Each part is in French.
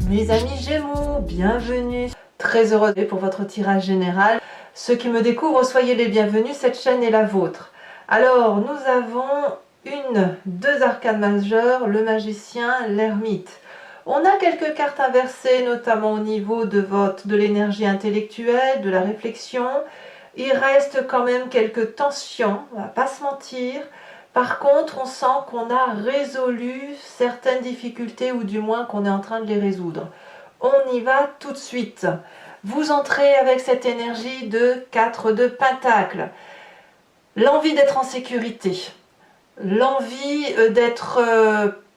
Mes amis Gémeaux, bienvenue. Très heureuse pour votre tirage général. Ceux qui me découvrent, soyez les bienvenus, cette chaîne est la vôtre. Alors, nous avons deux arcanes majeures, le magicien, l'ermite. On a quelques cartes inversées, notamment au niveau de l'énergie intellectuelle, de la réflexion. Il reste quand même quelques tensions, on ne va pas se mentir. Par contre, on sent qu'on a résolu certaines difficultés, ou du moins qu'on est en train de les résoudre. On y va tout de suite. Vous entrez avec cette énergie de 4 de Pentacle. L'envie d'être en sécurité. L'envie d'être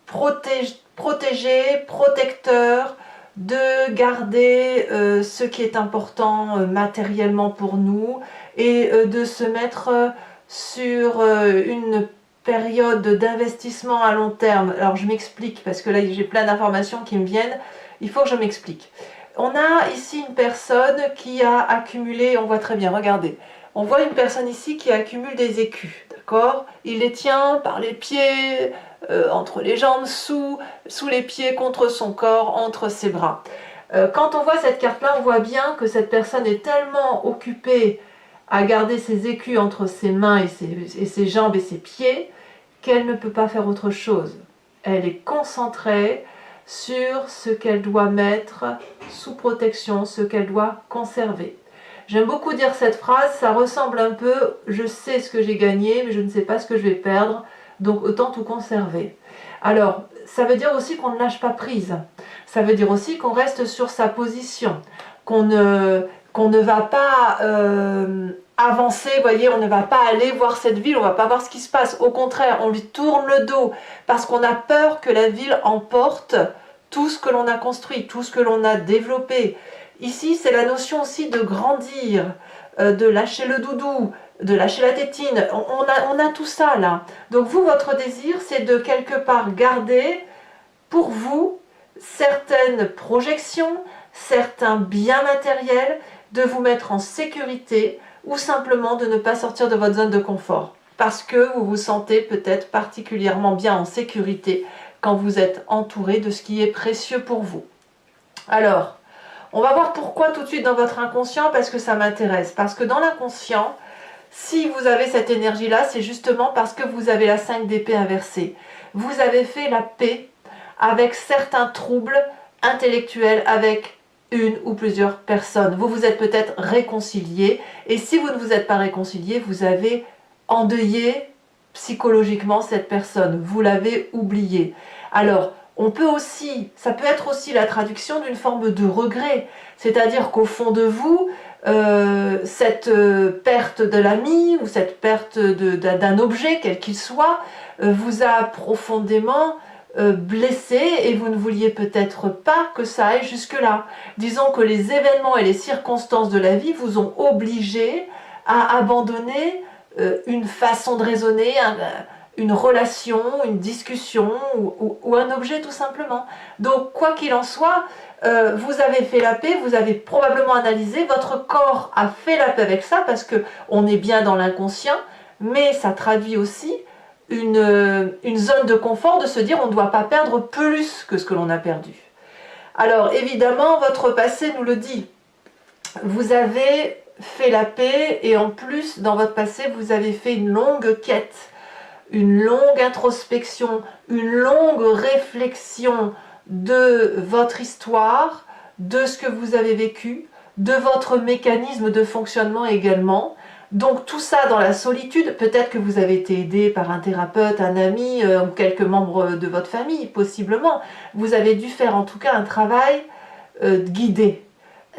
protégé, protecteur, de garder ce qui est important matériellement pour nous et de se mettre sur une période d'investissement à long terme. Alors je m'explique parce que là j'ai plein d'informations qui me viennent, il faut que je m'explique. On a ici une personne qui a accumulé, on voit très bien, regardez, on voit une personne ici qui accumule des écus, d'accord? Il les tient par les pieds, entre les jambes, sous les pieds, contre son corps, entre ses bras. Quand on voit cette carte-là, on voit bien que cette personne est tellement occupée à garder ses écus entre ses mains et ses jambes et ses pieds qu'elle ne peut pas faire autre chose. Elle est concentrée sur ce qu'elle doit mettre sous protection, ce qu'elle doit conserver. J'aime beaucoup dire cette phrase, ça ressemble un peu « je sais ce que j'ai gagné, mais je ne sais pas ce que je vais perdre, donc autant tout conserver ». Alors, ça veut dire aussi qu'on ne lâche pas prise, ça veut dire aussi qu'on reste sur sa position, qu'on ne va pas avancer, voyez, on ne va pas aller voir cette ville, on ne va pas voir ce qui se passe. Au contraire, on lui tourne le dos parce qu'on a peur que la ville emporte tout ce que l'on a construit, tout ce que l'on a développé. Ici, c'est la notion aussi de grandir, de lâcher le doudou, de lâcher la tétine. On a tout ça là. Donc vous, votre désir, c'est de quelque part garder pour vous certaines projections, certains biens matériels, de vous mettre en sécurité ou simplement de ne pas sortir de votre zone de confort parce que vous vous sentez peut-être particulièrement bien en sécurité quand vous êtes entouré de ce qui est précieux pour vous. Alors, on va voir pourquoi tout de suite dans votre inconscient, parce que ça m'intéresse. Parce que dans l'inconscient, si vous avez cette énergie-là, c'est justement parce que vous avez la 5 d'épée inversée. Vous avez fait la paix avec certains troubles intellectuels, avec une ou plusieurs personnes. Vous vous êtes peut-être réconciliés, et si vous ne vous êtes pas réconciliés, vous avez endeuillé psychologiquement cette personne, vous l'avez oublié. Alors, ça peut être aussi la traduction d'une forme de regret, c'est-à-dire qu'au fond de vous, cette perte de l'ami ou cette perte d'un objet, quel qu'il soit, vous a profondément blessé et vous ne vouliez peut-être pas que ça aille jusque-là. Disons que les événements et les circonstances de la vie vous ont obligé à abandonner une façon de raisonner, une relation, une discussion ou un objet tout simplement. Donc quoi qu'il en soit, vous avez fait la paix, vous avez probablement analysé, votre corps a fait la paix avec ça parce qu'on est bien dans l'inconscient, mais ça traduit aussi une zone de confort de se dire on ne doit pas perdre plus que ce que l'on a perdu. Alors évidemment, votre passé nous le dit. Vous avez fait la paix et en plus, dans votre passé, vous avez fait une longue quête, une longue introspection, une longue réflexion de votre histoire, de ce que vous avez vécu, de votre mécanisme de fonctionnement également. Donc tout ça dans la solitude, peut-être que vous avez été aidé par un thérapeute, un ami ou quelques membres de votre famille, possiblement. Vous avez dû faire en tout cas un travail guidé.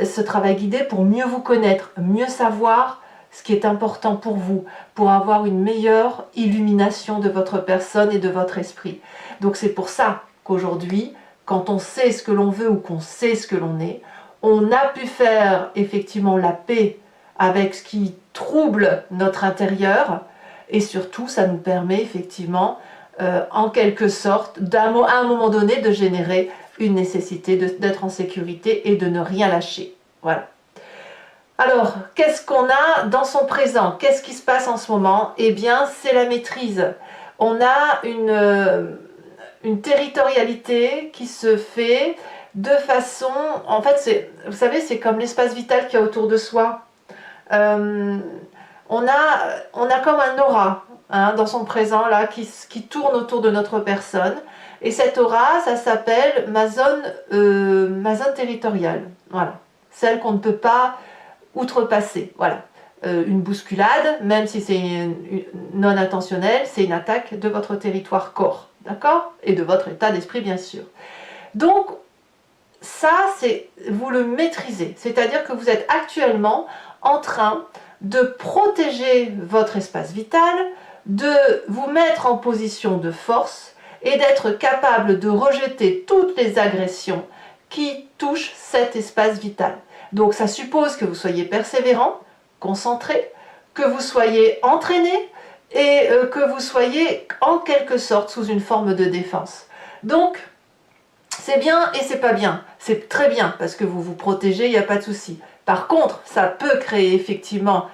Ce travail guidé pour mieux vous connaître, mieux savoir ce qui est important pour vous, pour avoir une meilleure illumination de votre personne et de votre esprit. Donc c'est pour ça qu'aujourd'hui, quand on sait ce que l'on veut ou qu'on sait ce que l'on est, on a pu faire effectivement la paix avec ce qui trouble notre intérieur et surtout ça nous permet effectivement en quelque sorte à un moment donné de générer une nécessité d'être en sécurité et de ne rien lâcher. Voilà. Alors, qu'est-ce qu'on a dans son présent? Qu'est-ce qui se passe en ce moment? Eh bien, c'est la maîtrise. On a une territorialité qui se fait de façon, en fait, vous savez, c'est comme l'espace vital qu'il y a autour de soi. On a comme un aura hein, dans son présent là qui tourne autour de notre personne. Et cette aura, ça s'appelle ma zone territoriale. Voilà, celle qu'on ne peut pas outrepasser. Voilà, une bousculade, même si c'est non intentionnel, c'est une attaque de votre territoire corps, d'accord? Et de votre état d'esprit bien sûr. Donc ça, vous le maîtrisez, c'est-à-dire que vous êtes actuellement en train de protéger votre espace vital, de vous mettre en position de force et d'être capable de rejeter toutes les agressions qui touchent cet espace vital. Donc ça suppose que vous soyez persévérant, concentré, que vous soyez entraîné et que vous soyez en quelque sorte sous une forme de défense. Donc c'est bien et c'est pas bien. C'est très bien parce que vous vous protégez, il n'y a pas de souci. Par contre, ça peut créer effectivement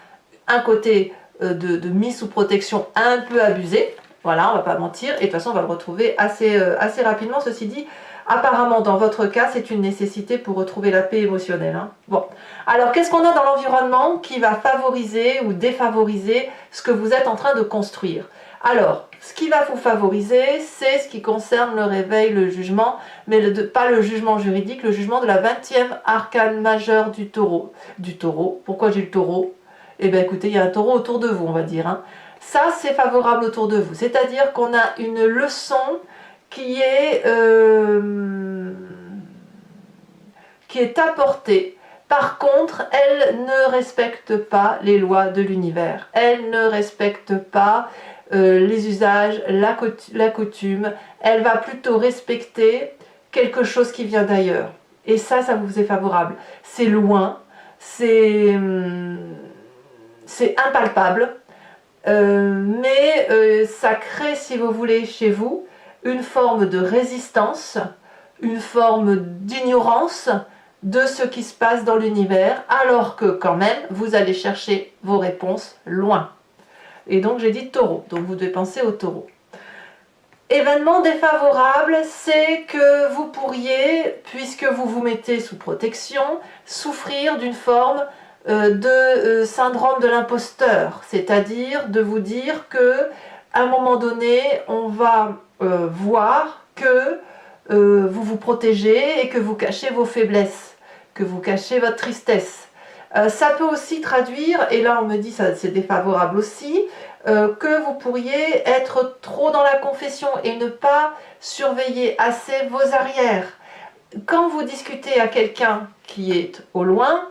un côté de mise sous protection un peu abusé. Voilà, on va pas mentir. Et de toute façon, on va le retrouver assez rapidement. Ceci dit, apparemment, dans votre cas, c'est une nécessité pour retrouver la paix émotionnelle. Hein. Bon, alors qu'est-ce qu'on a dans l'environnement qui va favoriser ou défavoriser ce que vous êtes en train de construire? Alors, ce qui va vous favoriser, c'est ce qui concerne le réveil, le jugement, mais pas le jugement juridique, le jugement de la 20e arcane majeure du taureau. Du taureau. Pourquoi j'ai le taureau? Eh bien écoutez, il y a un taureau autour de vous, on va dire. Hein. Ça, c'est favorable autour de vous. C'est-à-dire qu'on a une leçon qui est apportée. Par contre, elle ne respecte pas les lois de l'univers. Elle ne respecte pas les usages, la coutume. Elle va plutôt respecter quelque chose qui vient d'ailleurs. Et ça vous est favorable. C'est loin, c'est impalpable, mais ça crée, si vous voulez, chez vous, une forme de résistance, une forme d'ignorance de ce qui se passe dans l'univers, alors que quand même, vous allez chercher vos réponses loin. Et donc j'ai dit taureau, donc vous devez penser au taureau. Événement défavorable, c'est que vous pourriez, puisque vous vous mettez sous protection, souffrir d'une forme de syndrome de l'imposteur, c'est-à-dire de vous dire que à un moment donné, on va voir que vous vous protégez et que vous cachez vos faiblesses, que vous cachez votre tristesse. Ça peut aussi traduire, et là on me dit ça c'est défavorable aussi, que vous pourriez être trop dans la confession et ne pas surveiller assez vos arrières. Quand vous discutez à quelqu'un qui est au loin,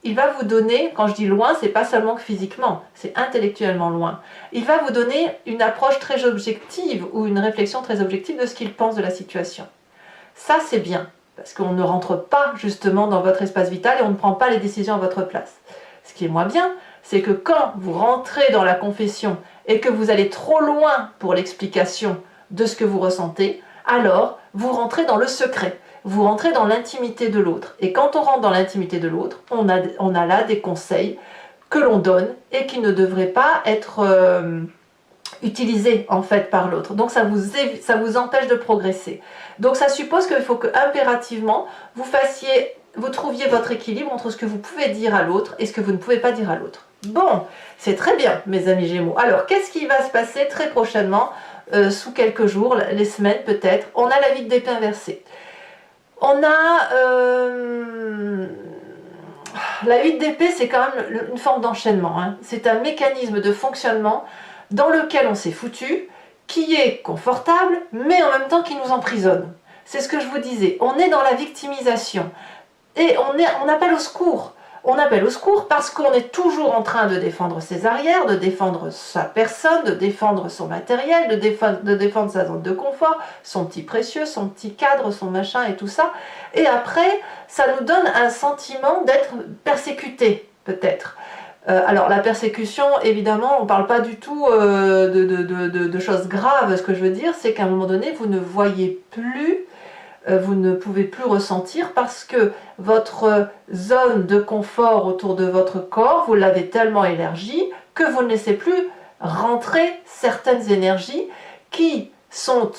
il va vous donner, quand je dis loin, c'est pas seulement que physiquement, c'est intellectuellement loin. Il va vous donner une approche très objective ou une réflexion très objective de ce qu'il pense de la situation. Ça c'est bien, parce qu'on ne rentre pas justement dans votre espace vital et on ne prend pas les décisions à votre place. Ce qui est moins bien, c'est que quand vous rentrez dans la confession et que vous allez trop loin pour l'explication de ce que vous ressentez, alors vous rentrez dans le secret, vous rentrez dans l'intimité de l'autre. Et quand on rentre dans l'intimité de l'autre, on a là des conseils que l'on donne et qui ne devraient pas être utilisés en fait par l'autre. Donc ça vous empêche de progresser. Donc ça suppose qu'il faut que impérativement vous trouviez votre équilibre entre ce que vous pouvez dire à l'autre et ce que vous ne pouvez pas dire à l'autre. Bon, c'est très bien mes amis Gémeaux. Alors qu'est-ce qui va se passer très prochainement, sous quelques jours, les semaines peut-être? On a la vie d'épée inversée. On a la 8 d'épée, c'est quand même une forme d'enchaînement. Hein. C'est un mécanisme de fonctionnement dans lequel on s'est foutu, qui est confortable, mais en même temps qui nous emprisonne. C'est ce que je vous disais. On est dans la victimisation. Et on appelle au secours. On appelle au secours parce qu'on est toujours en train de défendre ses arrières, de défendre sa personne, de défendre son matériel, de défendre sa zone de confort, son petit précieux, son petit cadre, son machin et tout ça. Et après, ça nous donne un sentiment d'être persécuté, peut-être. Alors la persécution, évidemment, on ne parle pas du tout de choses graves. Ce que je veux dire, c'est qu'à un moment donné, vous ne voyez plus, vous ne pouvez plus ressentir parce que votre zone de confort autour de votre corps, vous l'avez tellement élargie que vous ne laissez plus rentrer certaines énergies qui sont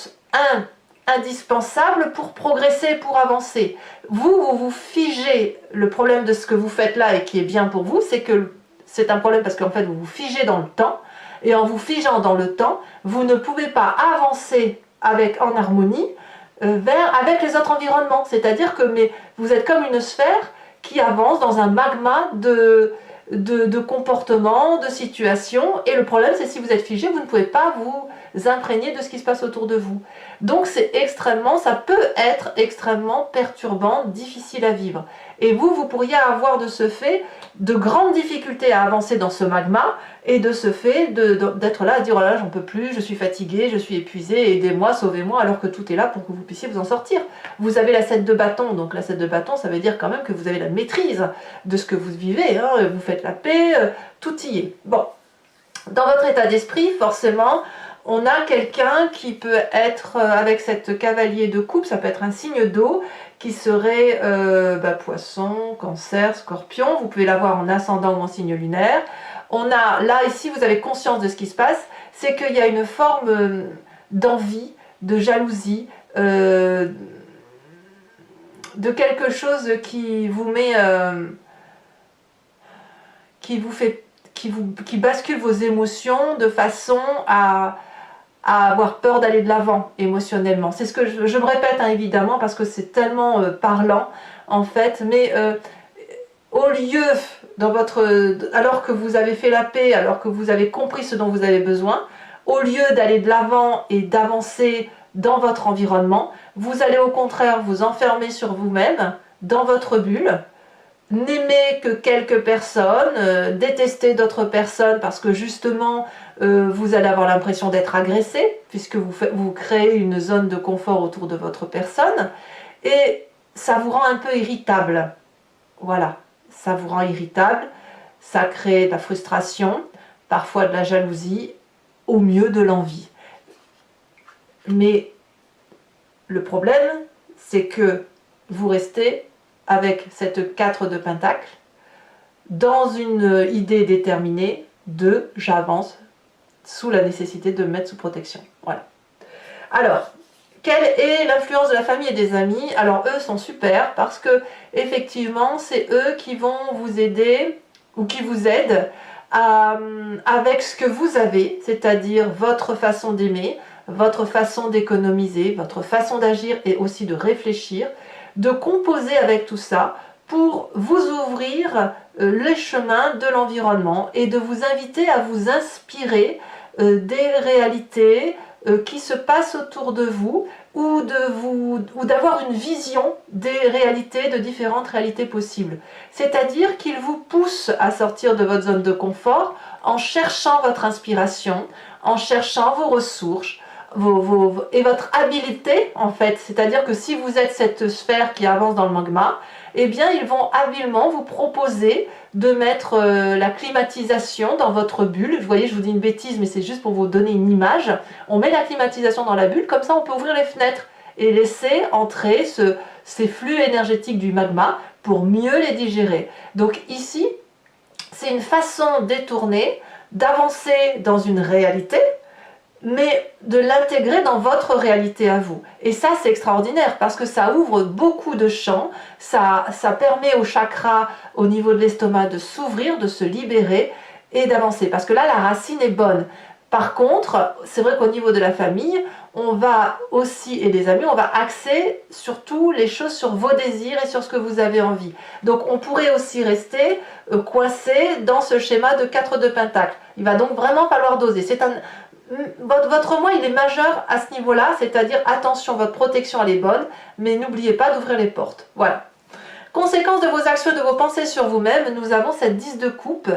indispensable pour progresser, pour avancer. Vous vous figez, le problème de ce que vous faites là et qui est bien pour vous, c'est que c'est un problème parce qu'en fait vous vous figez dans le temps, et en vous figeant dans le temps, vous ne pouvez pas avancer en harmonie avec les autres environnements. C'est-à-dire que vous êtes comme une sphère qui avance dans un magma de comportements, de situations, et le problème c'est si vous êtes figé, vous ne pouvez pas vous imprégner de ce qui se passe autour de vous. Donc ça peut être extrêmement perturbant, difficile à vivre. Et vous pourriez avoir de ce fait de grandes difficultés à avancer dans ce magma, et de ce fait d'être là à dire oh là là, j'en peux plus, je suis fatigué, je suis épuisé, aidez-moi, sauvez-moi, alors que tout est là pour que vous puissiez vous en sortir. Vous avez la 7 de bâton, donc la 7 de bâton, ça veut dire quand même que vous avez la maîtrise de ce que vous vivez, hein, vous faites la paix, tout y est. Bon, dans votre état d'esprit, forcément, on a quelqu'un qui peut être avec cette cavalier de coupe, ça peut être un signe d'eau, qui serait poisson, cancer, scorpion, vous pouvez l'avoir en ascendant ou en signe lunaire. On a, là, ici, vous avez conscience de ce qui se passe, c'est qu'il y a une forme d'envie, de jalousie, de quelque chose qui vous met, qui bascule vos émotions de façon à avoir peur d'aller de l'avant émotionnellement. C'est ce que je me répète, hein, évidemment, parce que c'est tellement parlant, en fait, mais au lieu, alors que vous avez fait la paix, alors que vous avez compris ce dont vous avez besoin, au lieu d'aller de l'avant et d'avancer dans votre environnement, vous allez au contraire vous enfermer sur vous-même, dans votre bulle, n'aimer que quelques personnes, détester d'autres personnes parce que justement vous allez avoir l'impression d'être agressé puisque vous créez une zone de confort autour de votre personne et ça vous rend un peu irritable. Voilà, ça vous rend irritable, ça crée de la frustration, parfois de la jalousie, au mieux de l'envie. Mais le problème, c'est que vous restez avec cette 4 de pentacle, dans une idée déterminée de j'avance sous la nécessité de me mettre sous protection. Voilà. Alors, quelle est l'influence de la famille et des amis? Alors eux sont super parce que effectivement c'est eux qui vont vous aider ou qui vous aident avec ce que vous avez, c'est-à-dire votre façon d'aimer, votre façon d'économiser, votre façon d'agir et aussi de réfléchir, de composer avec tout ça pour vous ouvrir les chemins de l'environnement et de vous inviter à vous inspirer des réalités qui se passent autour de vous ou d'avoir une vision des réalités, de différentes réalités possibles. C'est-à-dire qu'il vous pousse à sortir de votre zone de confort en cherchant votre inspiration, en cherchant vos ressources, et votre habilité en fait, c'est-à-dire que si vous êtes cette sphère qui avance dans le magma, eh bien ils vont habilement vous proposer de mettre la climatisation dans votre bulle. Vous voyez, je vous dis une bêtise, mais c'est juste pour vous donner une image. On met la climatisation dans la bulle, comme ça on peut ouvrir les fenêtres et laisser entrer ces flux énergétiques du magma pour mieux les digérer. Donc ici, c'est une façon détournée d'avancer dans une réalité, mais de l'intégrer dans votre réalité à vous. Et ça, c'est extraordinaire parce que ça ouvre beaucoup de champs, ça permet au chakra, au niveau de l'estomac, de s'ouvrir, de se libérer et d'avancer. Parce que là, la racine est bonne. Par contre, c'est vrai qu'au niveau de la famille, on va aussi, et des amis, on va axer surtout les choses sur vos désirs et sur ce que vous avez envie. Donc on pourrait aussi rester coincé dans ce schéma de 4 de pentacle. Il va donc vraiment falloir doser. Votre moi, il est majeur à ce niveau-là, c'est-à-dire attention, votre protection elle est bonne, mais n'oubliez pas d'ouvrir les portes. Voilà. Conséquence de vos actions, de vos pensées sur vous-même, nous avons cette 10 de coupe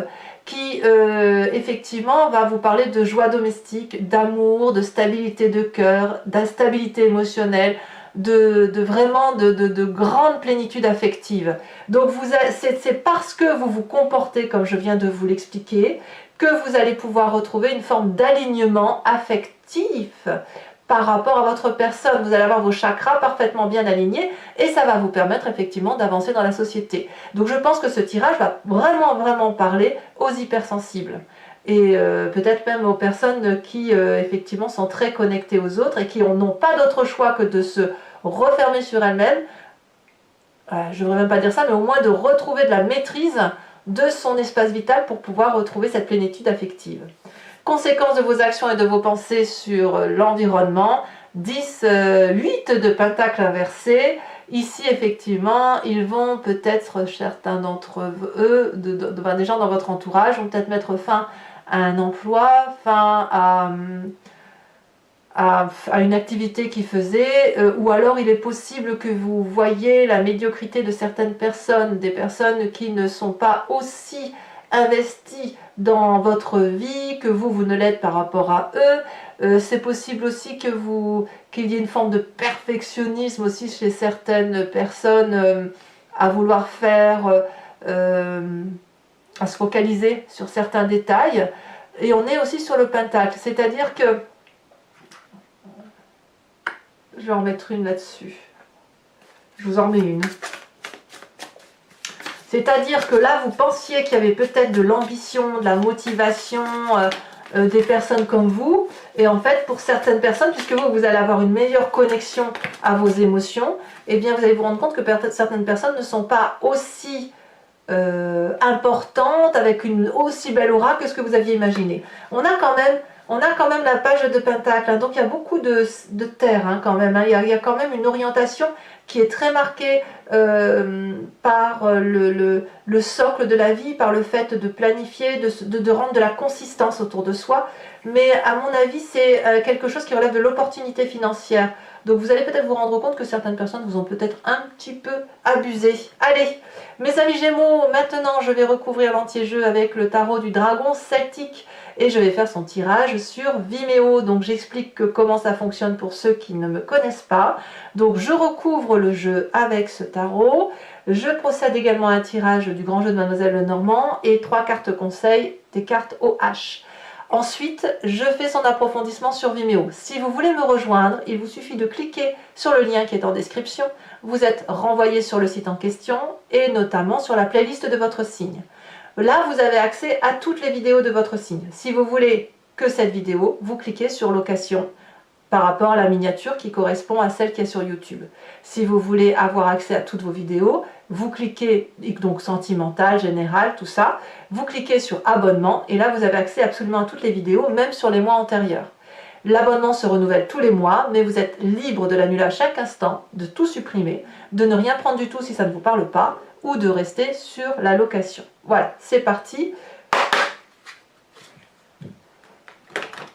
qui effectivement va vous parler de joie domestique, d'amour, de stabilité de cœur, d'instabilité émotionnelle, vraiment de grande plénitude affective. Donc c'est parce que vous vous comportez comme je viens de vous l'expliquer que vous allez pouvoir retrouver une forme d'alignement affectif par rapport à votre personne. Vous allez avoir vos chakras parfaitement bien alignés et ça va vous permettre effectivement d'avancer dans la société. Donc je pense que ce tirage va vraiment parler aux hypersensibles. et peut-être même aux personnes qui effectivement sont très connectées aux autres et qui n'ont pas d'autre choix que de se refermer sur elles-mêmes. Je ne voudrais même pas dire ça, mais au moins de retrouver de la maîtrise de son espace vital pour pouvoir retrouver cette plénitude affective. Conséquences de vos actions et de vos pensées sur l'environnement, 10, 8 de pentacle inversé. Ici, effectivement, ils vont peut-être, certains d'entre eux, des gens dans votre entourage, vont peut-être mettre fin à un emploi, fin à une activité qu'ils faisaient, ou alors il est possible que vous voyez la médiocrité de certaines personnes, des personnes qui ne sont pas aussi investies dans votre vie, que vous ne l'êtes par rapport à eux. C'est possible aussi qu'il y ait une forme de perfectionnisme aussi chez certaines personnes à vouloir faire, à se focaliser sur certains détails. Et on est aussi sur le pentacle, c'est-à-dire que je vais en mettre une là-dessus. Je vous en mets une. C'est-à-dire que là, vous pensiez qu'il y avait peut-être de l'ambition, de la motivation, des personnes comme vous. Et en fait, pour certaines personnes, puisque vous allez avoir une meilleure connexion à vos émotions, eh bien, vous allez vous rendre compte que certaines personnes ne sont pas aussi importantes, avec une aussi belle aura que ce que vous aviez imaginé. On a quand même la page de Pentacle, hein, donc il y a beaucoup de terre hein, quand même. Hein, il y a quand même une orientation qui est très marquée par le socle de la vie, par le fait de planifier, de rendre de la consistance autour de soi. Mais à mon avis, c'est quelque chose qui relève de l'opportunité financière. Donc vous allez peut-être vous rendre compte que certaines personnes vous ont peut-être un petit peu abusé. Allez, mes amis Gémeaux, maintenant je vais recouvrir l'anti-jeu avec le tarot du dragon celtique et je vais faire son tirage sur Vimeo. Donc j'explique comment ça fonctionne pour ceux qui ne me connaissent pas. Donc je recouvre le jeu avec ce tarot. Je procède également à un tirage du grand jeu de Mademoiselle Lenormand et 3 cartes conseils, des cartes OH. Ensuite, je fais son approfondissement sur Vimeo. Si vous voulez me rejoindre, il vous suffit de cliquer sur le lien qui est en description. Vous êtes renvoyé sur le site en question et notamment sur la playlist de votre signe. Là, vous avez accès à toutes les vidéos de votre signe. Si vous voulez que cette vidéo, vous cliquez sur location par rapport à la miniature qui correspond à celle qui est sur YouTube. Si vous voulez avoir accès à toutes vos vidéos, vous cliquez, donc sentimental, général, tout ça, vous cliquez sur abonnement et là vous avez accès absolument à toutes les vidéos, même sur les mois antérieurs. L'abonnement se renouvelle tous les mois, mais vous êtes libre de l'annuler à chaque instant, de tout supprimer, de ne rien prendre du tout si ça ne vous parle pas, ou de rester sur la location. Voilà, c'est parti.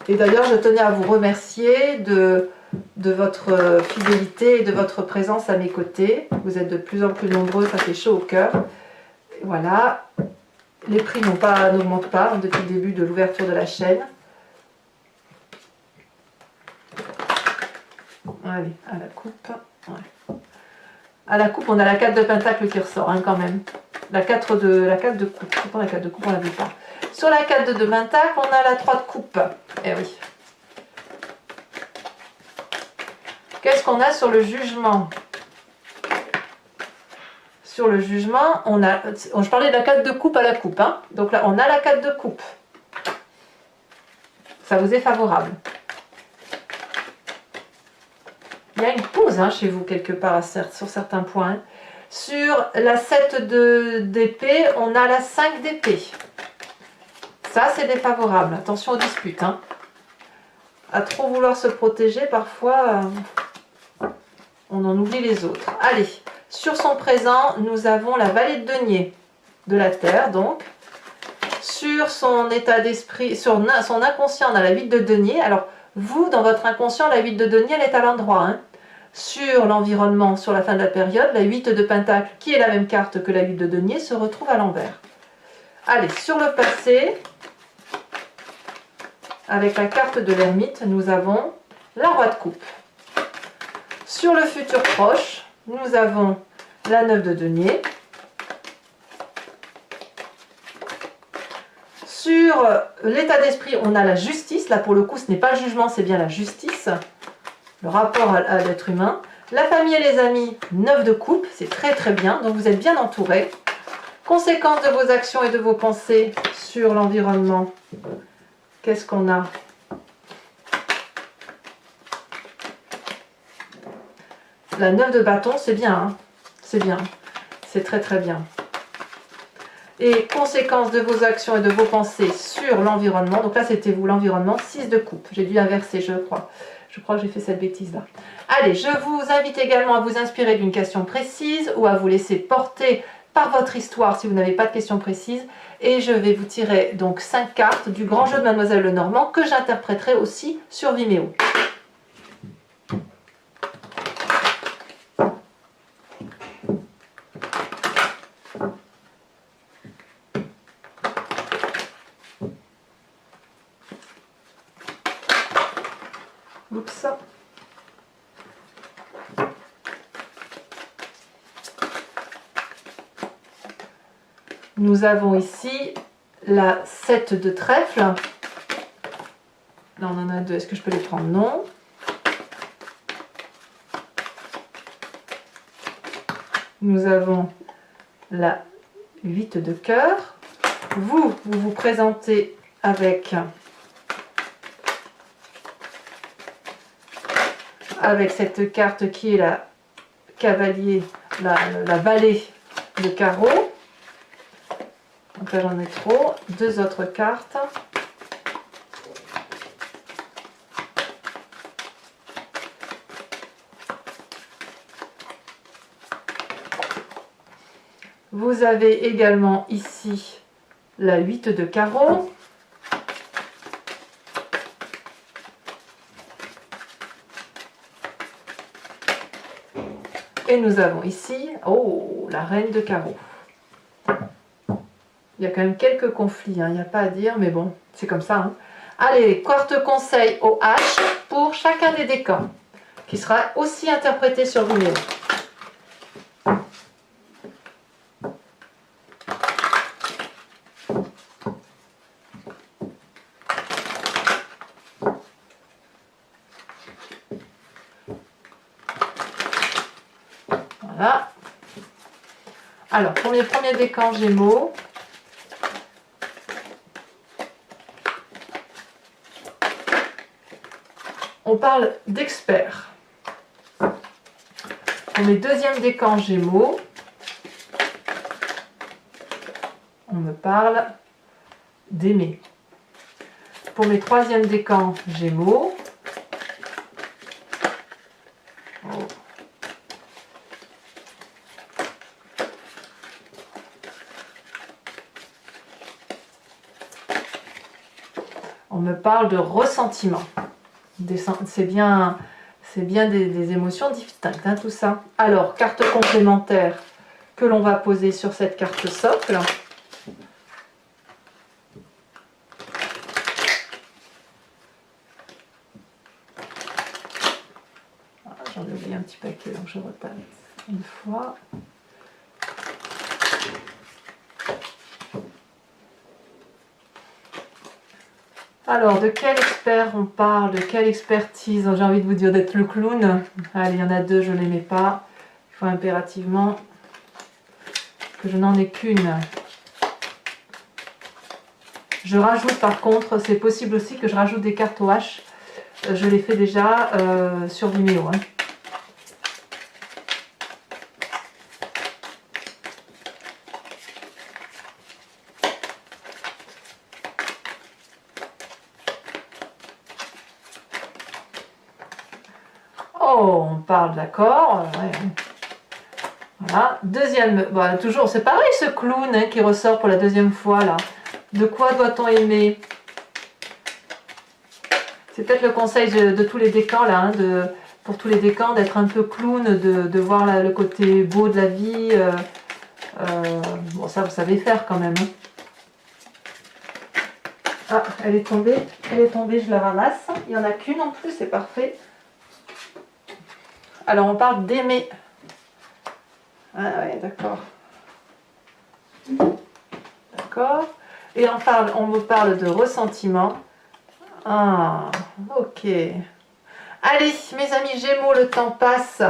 Et d'ailleurs, je tenais à vous remercier de votre fidélité et de votre présence à mes côtés. Vous êtes de plus en plus nombreux, ça fait chaud au cœur. Voilà, les prix n'augmentent pas depuis le début de l'ouverture de la chaîne. Allez, à la coupe. Ouais. À la coupe, on a la 4 de pentacle qui ressort hein, quand même. La 4 de coupe. Pourtant, la 4 de coupe, on ne la veut pas. Sur la 4 de pentacle, on a la 3 de coupe. Eh oui. Qu'est-ce qu'on a sur le jugement? Sur le jugement, je parlais de la 4 de coupe à la coupe. Hein. Donc là, on a la 4 de coupe. Ça vous est favorable. Il y a une pause hein, chez vous quelque part sur certains points. Sur la 7 d'épée, on a la 5 d'épée. Ça, c'est défavorable. Attention aux disputes. Hein. À trop vouloir se protéger, parfois, on en oublie les autres. Allez, sur son présent, nous avons la vallée de denier de la Terre, donc. Sur son état d'esprit, sur son inconscient, on a la 8 de denier. Alors, vous, dans votre inconscient, la 8 de denier, elle est à l'endroit. Hein. Sur l'environnement, sur la fin de la période, la 8 de pentacle, qui est la même carte que la 8 de denier, se retrouve à l'envers. Allez, sur le passé, avec la carte de l'ermite, nous avons la roi de coupe. Sur le futur proche, nous avons la 9 de denier. Sur l'état d'esprit, on a la justice. Là, pour le coup, ce n'est pas le jugement, c'est bien la justice. Le rapport à l'être humain. La famille et les amis, 9 de coupe. C'est très très bien. Donc, vous êtes bien entourés. Conséquences de vos actions et de vos pensées sur l'environnement. Qu'est-ce qu'on a? La 9 de bâton, c'est bien, hein, c'est bien, c'est très très bien. Et conséquences de vos actions et de vos pensées sur l'environnement. Donc là, c'était vous, l'environnement. 6 de coupe. J'ai dû inverser, je crois. Je crois que j'ai fait cette bêtise-là. Allez, je vous invite également à vous inspirer d'une question précise ou à vous laisser porter par votre histoire si vous n'avez pas de question précise. Et je vais vous tirer donc 5 cartes du grand jeu de Mademoiselle Lenormand que j'interpréterai aussi sur Vimeo. Oups. Nous avons ici la 7 de trèfle. Là, on en a deux. Est-ce que je peux les prendre? Non. Nous avons la 8 de cœur. Vous vous présentez avec cette carte qui est la cavalier, la vallée de carreau. Donc là, j'en ai trop. Deux autres cartes. Vous avez également ici la 8 de carreau. Et nous avons ici, oh, la reine de carreau. Il y a quand même quelques conflits, hein, il n'y a pas à dire, mais bon, c'est comme ça. Hein. Allez, carte conseil au H pour chacun des décans, qui sera aussi interprété sur Vimeo. Voilà. Alors, premier décan Gémeaux. On parle d'experts. Pour mes deuxième décan Gémeaux, on me parle d'aimer. Pour mes troisième décan Gémeaux, on me parle de ressentiment. C'est bien des émotions distinctes, hein, tout ça. Alors, carte complémentaire que l'on va poser sur cette carte socle. J'en ai oublié un petit paquet, donc je retape une fois. Alors, de quel expert on parle? De quelle expertise? J'ai envie de vous dire d'être le clown. Allez, il y en a deux, je ne les mets pas. Il faut impérativement que je n'en ai qu'une. Je rajoute par contre, c'est possible aussi que je rajoute des cartes au H. Je l'ai fait déjà sur Vimeo. Hein. Oh, on parle d'accord. Ouais. Voilà. Deuxième, bon, toujours, c'est pareil ce clown hein, qui ressort pour la deuxième fois là. De quoi doit-on aimer? C'est peut-être le conseil de tous les décans là, hein, pour tous les décans, d'être un peu clown, de voir là, le côté beau de la vie. Bon, ça vous savez faire quand même. Hein. Ah, elle est tombée, je la ramasse. Il n'y en a qu'une en plus, c'est parfait. Alors on parle d'aimer. Ah ouais, d'accord. D'accord. Et on me parle de ressentiment. Ah, ok. Allez, mes amis Gémeaux, le temps passe.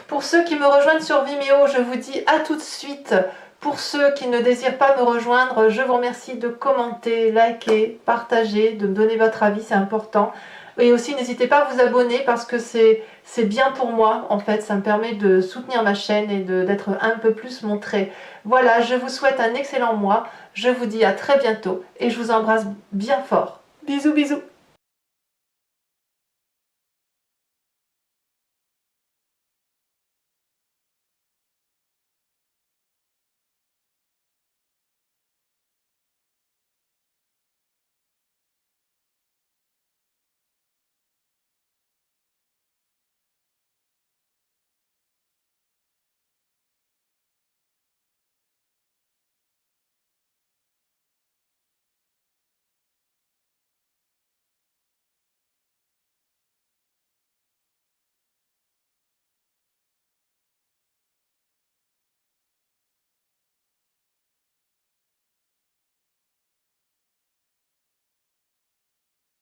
Pour ceux qui me rejoignent sur Vimeo, je vous dis à tout de suite Pour ceux qui ne désirent pas me rejoindre, je vous remercie de commenter, liker, partager, de me donner votre avis, c'est important. Et aussi, n'hésitez pas à vous abonner parce que c'est bien pour moi, en fait, ça me permet de soutenir ma chaîne et d'être un peu plus montrée. Voilà, je vous souhaite un excellent mois, je vous dis à très bientôt et je vous embrasse bien fort. Bisous, bisous.